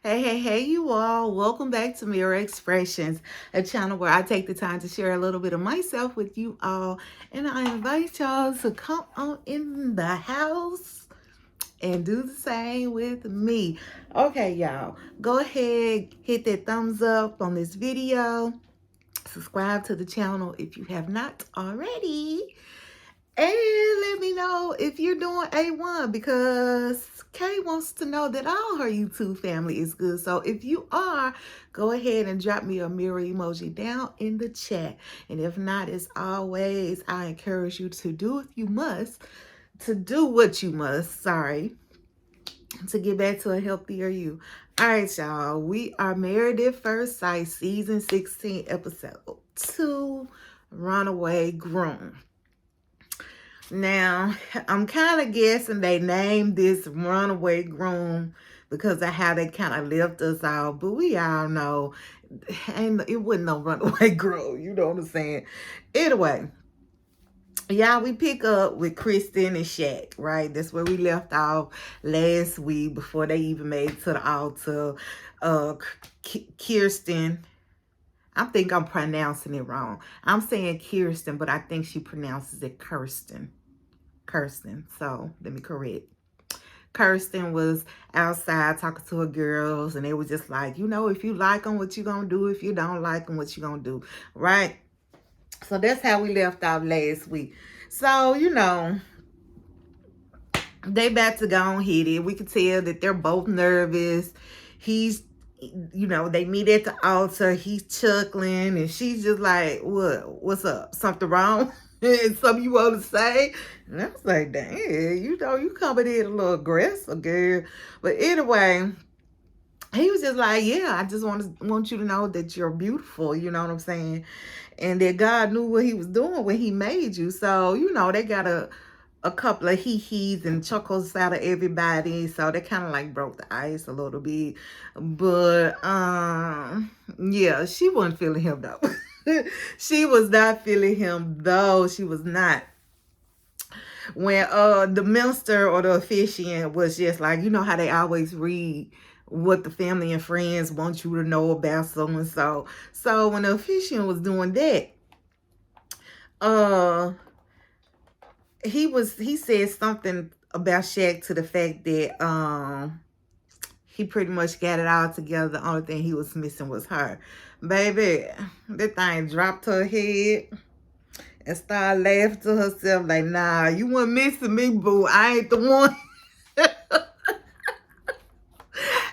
Hey, you all. Welcome back to Mirror Expressions, a channel where I take the time to share a little bit of myself with you all. And I invite y'all to come on in the house and do the same with me. Okay, y'all. Go ahead, hit that thumbs up on this video. Subscribe to the channel if you have not already. And let me know if you're doing A1 because Kay wants to know that all her YouTube family is good. So if you are, go ahead and drop me a mirror emoji down in the chat. And if not, as always, I encourage you to do what you must, to get back to a healthier you. All right, y'all. We are Married at First Sight, Season 16, Episode 2, Runaway, Groom. Now, I'm kind of guessing they named this Runaway Groom because of how they kind of left us out. But we all know it wasn't no Runaway Groom. You know what I'm saying? Anyway, y'all, we pick up with Kristen and Shaq, right? That's where we left off last week before they even made it to the altar. Kirsten, I think I'm pronouncing it wrong. I'm saying Kirsten, but I think she pronounces it Kirsten. So let me correct. Kirsten was outside talking to her girls, and they were just like, if you like them, what you gonna do? If you don't like them, what you gonna do? Right? So that's how we left off last week. So, they about to go and hit it. We could tell that they're both nervous. They meet at the altar. He's chuckling, and she's just like, what's up? Something wrong? And something you want to say? And I was like, dang, you coming in a little aggressive, girl. But anyway, he was just like, yeah, I just want you to know that you're beautiful. You know what I'm saying? And that God knew what he was doing when he made you. So, they got a couple of hee-hees and chuckles out of everybody. So they kind of like broke the ice a little bit. But, yeah, she wasn't feeling him, though. She was not feeling him, though. She was not. When the minister or the officiant was just like, how they always read what the family and friends want you to know about so-and-so. So when the officiant was doing that, he said something about Shaq to the fact that he pretty much got it all together. The only thing he was missing was her. Baby, that thing dropped her head and started laughing to herself like, nah, you weren't missing me, boo. I ain't the one.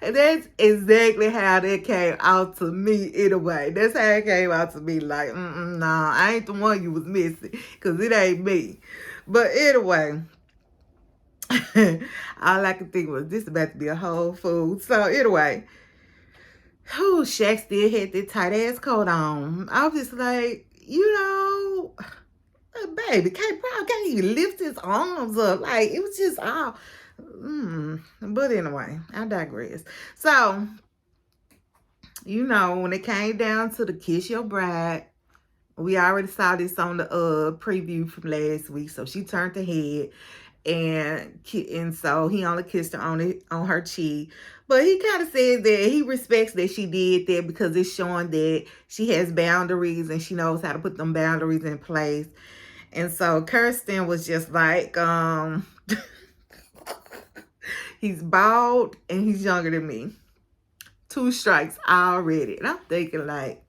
And that's exactly how that came out to me anyway. That's how it came out to me. Like, nah, I ain't the one you was missing. Because it ain't me. But anyway, all I could think was this about to be a whole food. So anyway, Shaq still had that tight ass coat on. I was just like, baby, probably can't even lift his arms up. Like, it was just all... But anyway, I digress. So, when it came down to the Kiss Your Bride, we already saw this on the preview from last week. So she turned her head, and so he only kissed her on her cheek. But he kind of said that he respects that she did that because it's showing that she has boundaries and she knows how to put them boundaries in place. And so Kirsten was just like, he's bald and he's younger than me. 2 strikes already. And I'm thinking like,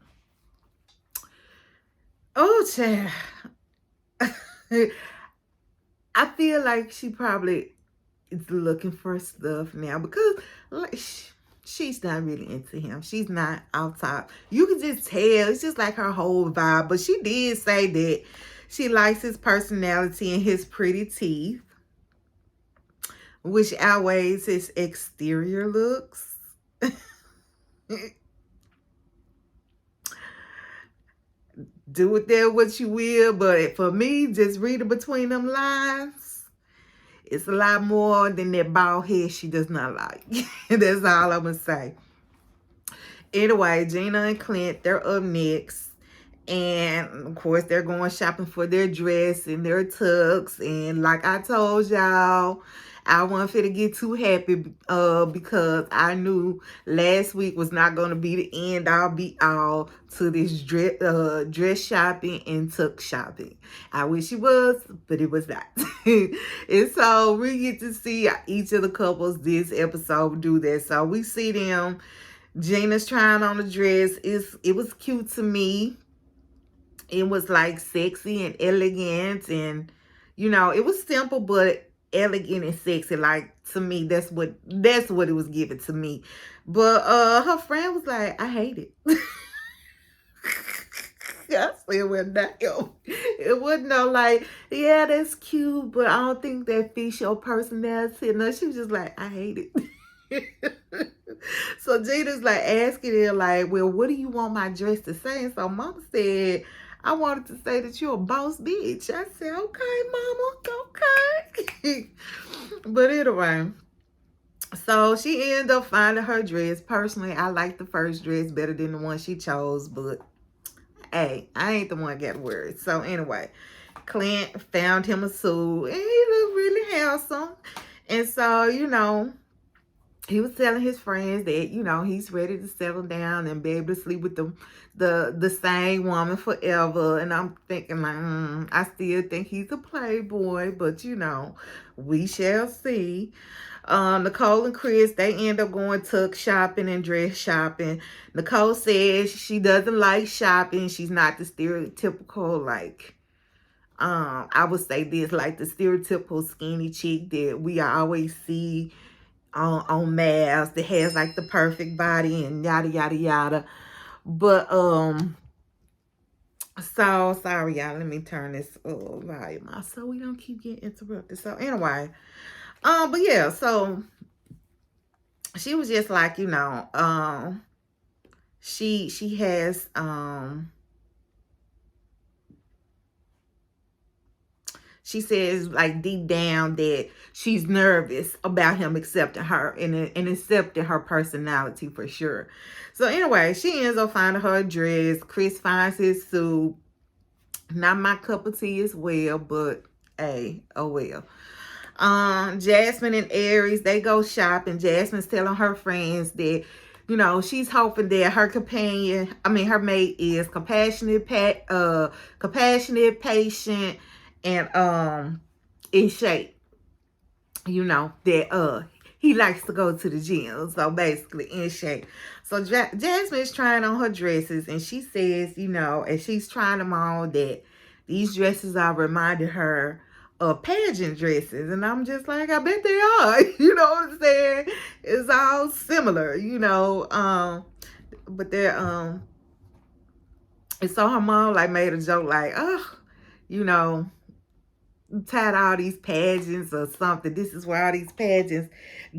oh, child. I feel like she probably is looking for stuff now because like, she's not really into him. She's not off top. You can just tell. It's just like her whole vibe. But she did say that she likes his personality and his pretty teeth, which outweighs his exterior looks. Do with that what you will, but for me, just reading between them lines, it's a lot more than that bald head she does not like. That's all I'm going to say. Anyway, Gina and Clint, they're up next. And, of course, they're going shopping for their dress and their tux. And like I told y'all, I wasn't fit to get too happy because I knew last week was not going to be the end all be all to this dress shopping and tuck shopping. I wish it was, but it was not. And so we get to see each of the couples this episode do that. So we see them. Gina's trying on the dress. It was cute to me. It was like sexy and elegant, and it was simple but elegant and sexy. Like, to me, that's what it was given to me. But her friend was like, I hate it. I said, well, damn. It wasn't no like, yeah, that's cute, but I don't think that fits your personality. No, she was just like, I hate it. So Gina's like asking her, like, well, what do you want my dress to say? And so Mama said, I wanted to say that you're a boss bitch. I said, okay, Mama, okay. But anyway, so she ended up finding her dress. Personally, I like the first dress better than the one she chose, but hey, I ain't the one got worried. So anyway, Clint found him a suit, and he looked really handsome. And so, he was telling his friends that, he's ready to settle down and be able to sleep with the same woman forever. And I'm thinking, like, I still think he's a playboy, but we shall see. Nicole and Chris, they end up going tuck shopping and dress shopping. Nicole says she doesn't like shopping. She's not the stereotypical, like, I would say this, like the stereotypical skinny chick that we always see on mass that has like the perfect body and yada yada yada. But so sorry y'all, let me turn this volume off so we don't keep getting interrupted. So anyway, but yeah, so she was just like, she has she says, like, deep down that she's nervous about him accepting her and accepting her personality for sure. So anyway, she ends up finding her dress. Chris finds his suit. Not my cup of tea as well, but hey, oh well. Jasmine and Aries, they go shopping. Jasmine's telling her friends that, she's hoping that her mate is compassionate, patient, and in shape. That he likes to go to the gym. So basically in shape. So Jasmine is trying on her dresses, and she says, as she's trying them on, that these dresses are reminding her of pageant dresses. And I'm just like, I bet they are. You know what I'm saying? It's all similar, but they're and so her mom like made a joke like, oh, tired of all these pageants or something. This is where all these pageants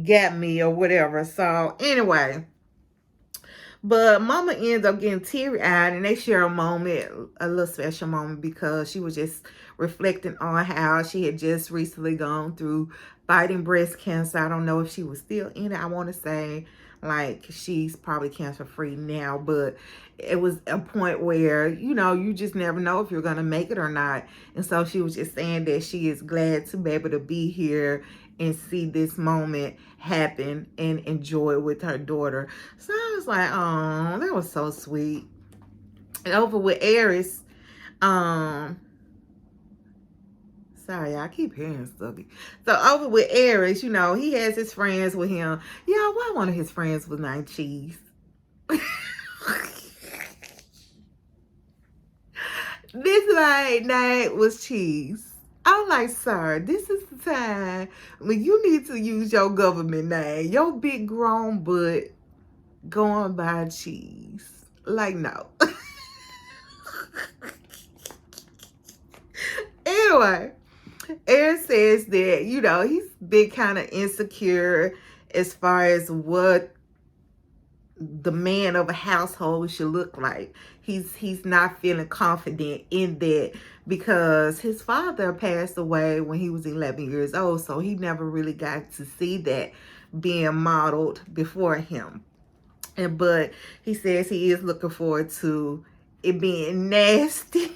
got me or whatever. So anyway, but Mama ends up getting teary-eyed, and they share a little special moment, because she was just reflecting on how she had just recently gone through fighting breast cancer. I don't know if she was still in it. I want to say like she's probably cancer-free now, but it was a point where, you just never know if you're going to make it or not. And so she was just saying that she is glad to be able to be here and see this moment happen and enjoy it with her daughter. So I was like, oh, that was so sweet. And over with Aries, sorry, I keep hearing stuff. So over with Aries, he has his friends with him. Yeah, why one of his friends was named Cheese? This night was Cheese. I'm like, sir, this is the time when you need to use your government name. Your big grown butt going by Cheese. Like, no. Anyway, Aaron says that, he's been kind of insecure as far as what the man of a household should look like. He's not feeling confident in that, because his father passed away when he was 11 years old, so he never really got to see that being modeled before him. But he says he is looking forward to it being nasty.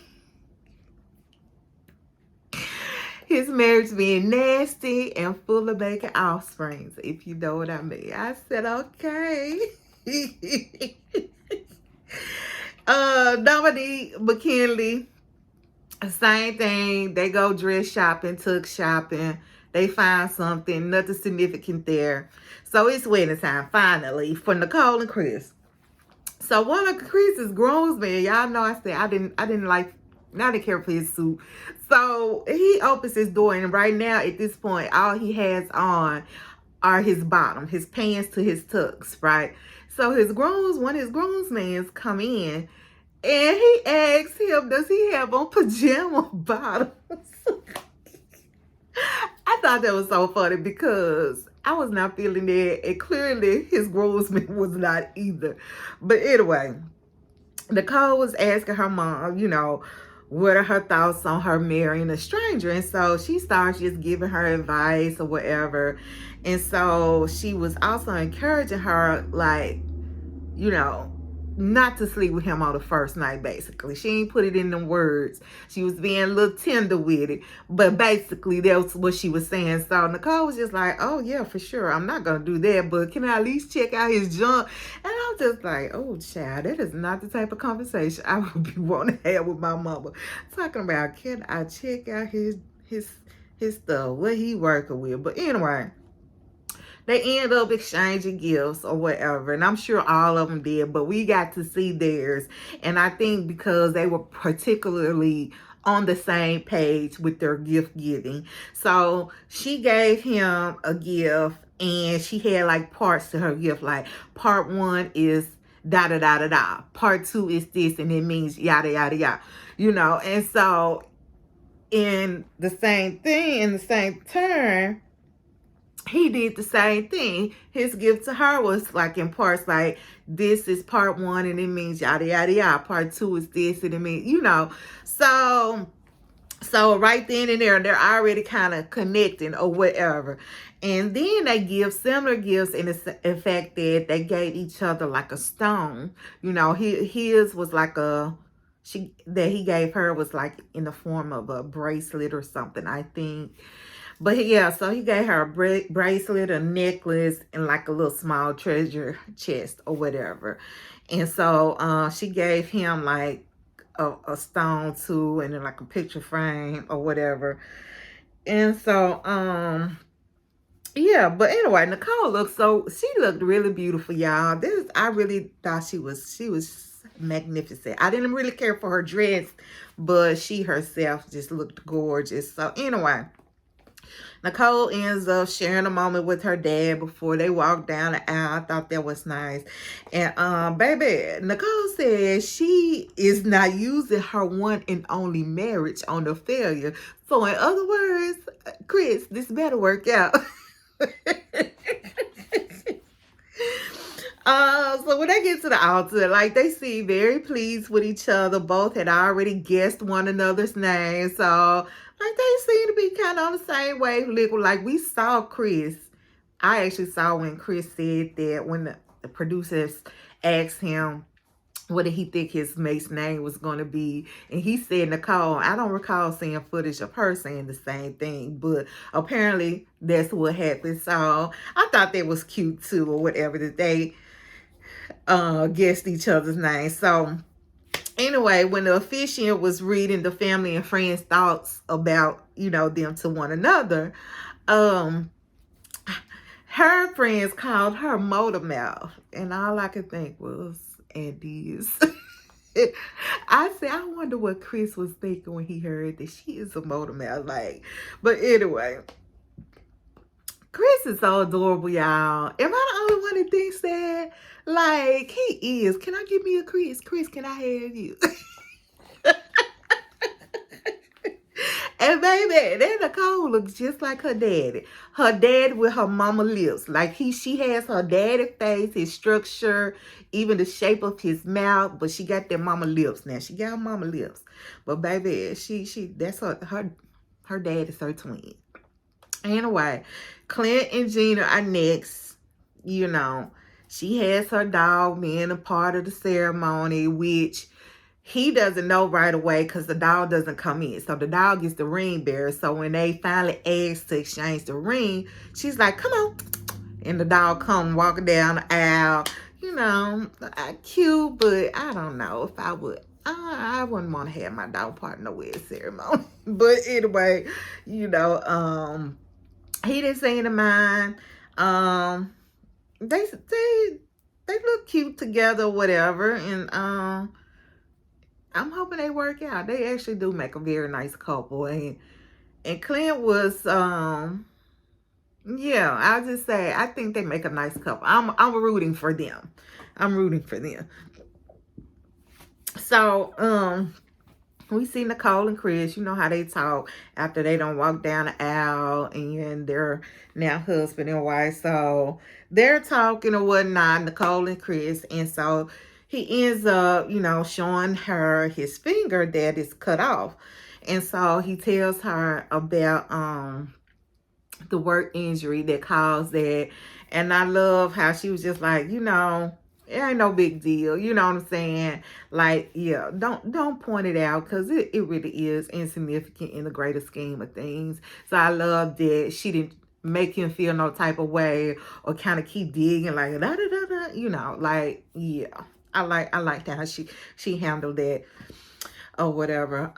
his marriage being nasty and full of baking offsprings, if you know what I mean. I said, okay. Dominique McKinley, same thing. They go dress shopping, took shopping. They find something, nothing significant there. So it's wedding time, finally, for Nicole and Chris. So one of Chris's groomsmen, y'all know I said I didn't like, not to care for his suit. So he opens his door, and right now at this point, all he has on are his bottom, his pants to his tux, right? So one of his groomsmen come in, and he asks him, does he have on pajama bottoms? I thought that was so funny because I was not feeling that, and clearly his groomsman was not either. But anyway, Nicole was asking her mom, what are her thoughts on her marrying a stranger? And so she starts just giving her advice or whatever. And so she was also encouraging her, like, not to sleep with him on the first night, basically. She ain't put it in them words. She was being a little tender with it. But basically, that's what she was saying. So Nicole was just like, oh, yeah, for sure. I'm not going to do that. But can I at least check out his junk? And I'm just like, oh, child, that is not the type of conversation I would be wanting to have with my mama. Talking about, can I check out his stuff, what he working with? But anyway, they end up exchanging gifts or whatever. And I'm sure all of them did, but we got to see theirs. And I think because they were particularly on the same page with their gift giving. So she gave him a gift, and she had like parts to her gift. Like part 1 is da da da da da. Part 2 is this, and it means yada yada yada. And so in the same turn, he did the same thing. His gift to her was like in parts, like this is part 1 and it means yada yada yada. Part 2 is this and it means, So right then and there, they're already kind of connecting or whatever. And then they give similar gifts in the fact that they gave each other like a stone. His was like that he gave her was like in the form of a bracelet or something, I think. But yeah, so he gave her a bracelet, a necklace, and like a little small treasure chest or whatever. And so she gave him like a stone too, and then like a picture frame or whatever. And so, yeah, but anyway, Nicole she looked really beautiful, y'all. I really thought she was magnificent. I didn't really care for her dress, but she herself just looked gorgeous. So anyway, Nicole ends up sharing a moment with her dad before they walk down the aisle. I thought that was nice. And baby, Nicole says she is not using her one and only marriage on the failure. So in other words, Chris, this better work out. So when they get to the altar, like they seem very pleased with each other. Both had already guessed one another's name. So like they seem to be kind of on the same wavelength. Like we saw Chris. I actually saw when Chris said that when the producers asked him what did he think his mate's name was going to be, and he said Nicole. I don't recall seeing footage of her saying the same thing, but apparently that's what happened. So I thought that was cute too, or whatever, that they guessed each other's names. So anyway, when the officiant was reading the family and friends' thoughts about, them to one another, her friends called her motor mouth. And all I could think was, and this. I said, I wonder what Chris was thinking when he heard that she is a motor mouth. But anyway, Chris is so adorable, y'all. Am I the only one that thinks that? Like, he is. Can I give me a Chris? Chris, can I have you? And baby, that Nicole looks just like her daddy. Her dad with her mama lips. Like she has her daddy face, his structure, even the shape of his mouth. But she got their mama lips now. She got her mama lips. But baby, that's her dad is her twin. Anyway, Clint and Gina are next. She has her dog being a part of the ceremony, which he doesn't know right away because the dog doesn't come in. So the dog gets the ring bearer. So when they finally ask to exchange the ring, she's like, come on. And the dog come walking down the aisle. You know, cute, but I don't know if I would. I wouldn't want to have my dog part in the wedding ceremony. But anyway, you know, he didn't seem to mind. They look cute together, whatever, and I'm hoping they work out. They actually do make a very nice couple, and Clint was yeah, I'll just say I think they make a nice couple. I'm rooting for them. I'm rooting for them. So we see Nicole and Chris, you know how they talk after they don't walk down the aisle and they're now husband and wife. So they're talking or whatnot, Nicole and Chris. And so he ends up, you know, showing her his finger that is cut off. And so he tells her about the work injury that caused that. And I love how she was just like, you know, it ain't no big deal. You know what I'm saying? Like, yeah, don't point it out because it really is insignificant in the greater scheme of things. So I love that she didn't make him feel no type of way or kind of keep digging like da da da da. You know, like, yeah. I like how she handled that or whatever.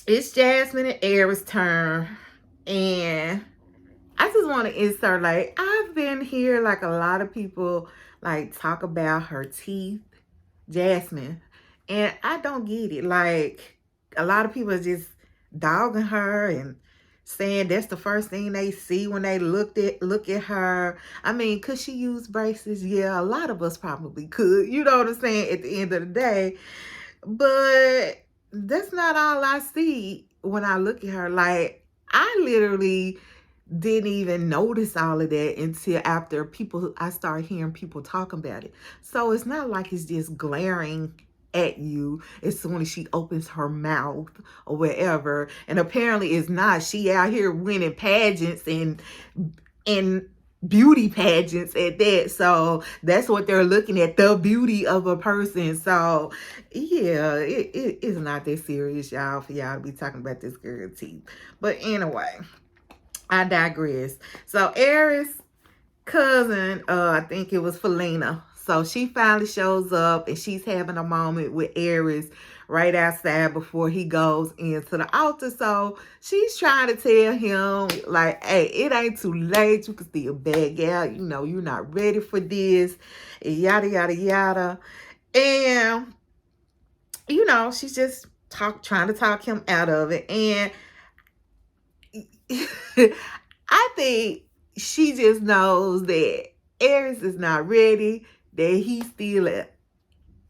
It's Jasmine and Aries' turn, and I just want to insert, like, I've been here, like, a lot of people, like, talk about her teeth, Jasmine, and I don't get it. Like, a lot of people are just dogging her and saying that's the first thing they see when they look at her. I mean, could she use braces? Yeah, a lot of us probably could. You know what I'm saying? At the end of the day. But that's not all I see when I look at her. Like, I literally didn't even notice all of that until after I started hearing people talking about it. So it's not like it's just glaring at you as soon as she opens her mouth or whatever. And apparently it's not. She out here winning pageants and beauty pageants at that. So that's what they're looking at, the beauty of a person. So yeah, it is not that serious, y'all, for y'all to be talking about this girl teeth. But anyway, I digress. So Aries' cousin, I think it was Felina. So she finally shows up and she's having a moment with Aries right outside before he goes into the altar. So she's trying to tell him, like, hey, it ain't too late. You can still back out. You know, you're not ready for this. Yada, yada, yada. And, you know, she's just trying to talk him out of it. And I think she just knows that Aries is not ready, that he's still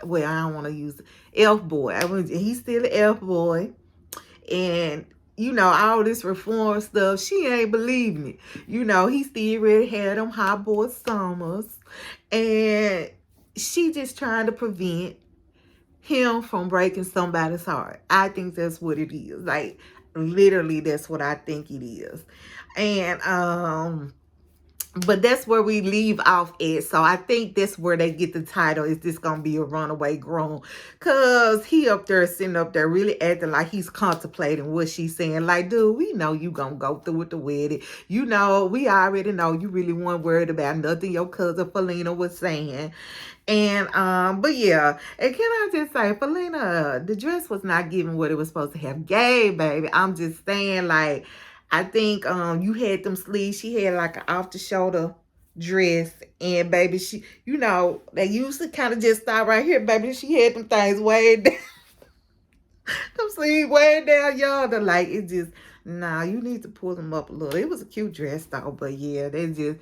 well, I don't want to use elf boy. He's still an elf boy. And, you know, all this reform stuff, she ain't believing it. You know, he still really had them hot boy summers. And she just trying to prevent him from breaking somebody's heart. I think that's what it is. Like, literally, that's what I think it is. And, but that's where we leave off at. So I think that's where they get the title. Is this going to be a runaway groom? Because he up there, sitting up there, really acting like he's contemplating what she's saying. Like, dude, we know you going to go through with the wedding. You know, we already know you really weren't worried about nothing your cousin Felina was saying. And, but yeah. And can I just say, Felina, the dress was not giving what it was supposed to have gave, baby. I'm just saying, like, I think you had them sleeves. She had like an off-the-shoulder dress. And, baby, she, you know, they used to kind of just stop right here, baby. She had them things way down. Them sleeves way down yonder. Like, it just, nah, you need to pull them up a little. It was a cute dress, though. But, yeah, they just,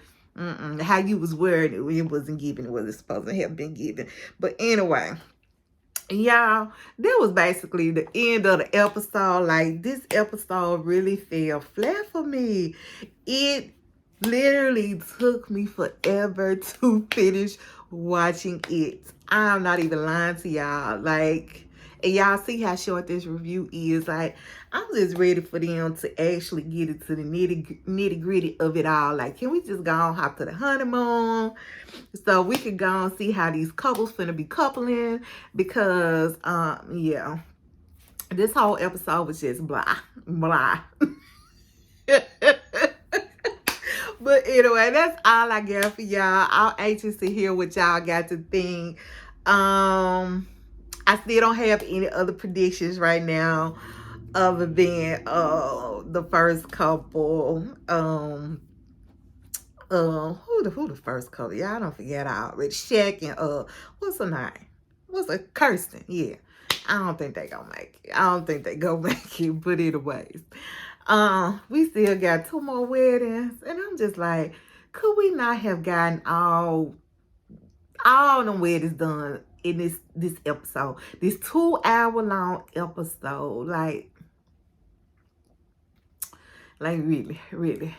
how you was wearing it, it wasn't giving what it's supposed to have been given. But, anyway. Y'all, that was basically the end of the episode. Like, this episode really fell flat for me. It literally took me forever to finish watching it. I'm not even lying to y'all. Like, And y'all see how short this review is. Like, I'm just ready for them to actually get into the nitty gritty of it all. Like, can we just go on hop to the honeymoon so we can go and see how these couples finna be coupling? Because yeah, this whole episode was just blah blah. But anyway, that's all I got for y'all. I'm anxious to hear what y'all got to think. I still don't have any other predictions right now other than the first couple. Who the first couple? Y'all don't forget already. Shaq and what's her name? What's her Kirsten? Yeah. I don't think they gonna make it. I don't think they gonna make it, but anyways. We still got 2 more weddings, and I'm just like, could we not have gotten all them weddings done in this episode? This 2-hour long episode. Like really.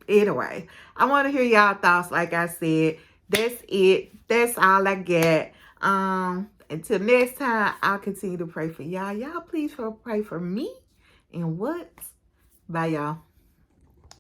Anyway, I want to hear y'all thoughts. Like I said, that's it. That's all I got. Until next time, I'll continue to pray for y'all. Y'all please pray for me. And what? Bye, y'all.